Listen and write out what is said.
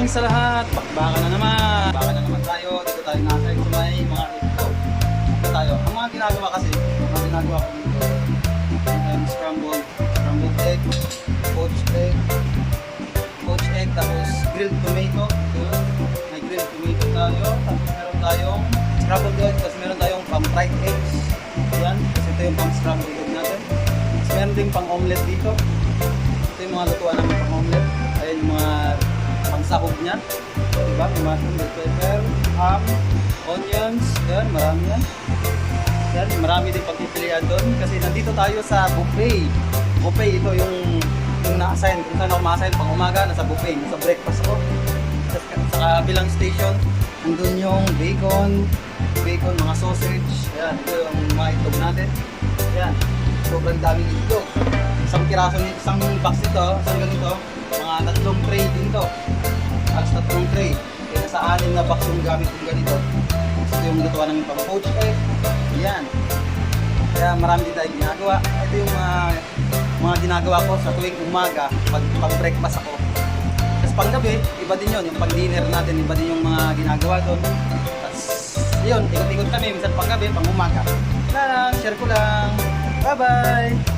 morning sa lahat. Bakbakan na naman. Bakbakan na naman tayo. Dito tayo nasa sa may mga ito. Dito tayo. Ang mga ginagawa kasi, mga ginagawa ko dito. Scrambled egg, poached egg, tapos grilled tomato. May grilled tomato tayo. Tapos meron tayong scrambled egg, tapos meron tayong pang fried eggs. Yan, kasi ito yung pang scrambled egg natin. Tapos meron din pang omelette dito. Ito yung mga lutuan namin pang omelette. Ayun yung mga pangsakog niya. Diba? May mushroom, bell pepper, ham, onions. Yan, marami yan. Yan, marami din pagpipilian doon. Kasi nandito tayo sa buffet. Buffet, ito yung na-assign. Kung saan ako ma-assign pang umaga, nasa buffet. Nasa breakfast ako. Sa kabilang station, nandun yung bacon, mga sausage. Yan, ito yung mga itlog natin. Yan, sobrang daming itlog. Isang piraso, isang box nito, isang ganito, mga 3 tray din to. Alas 3 tray. Kaya sa 6 na box yung gamit yung ganito. Ito yung lutuan namin pang poached egg. Yan. Kaya marami din tayo ginagawa. Ito yung mga ginagawa ko sa tuwing umaga pag breakfast ako. Tapos pang gabi, iba din yun. Yung pang dinner natin, iba din yung mga ginagawa doon. Tapos yun, ikot-ikot kami. Minsan pang gabi, pang umaga. Wala lang, share ko lang. Bye-bye!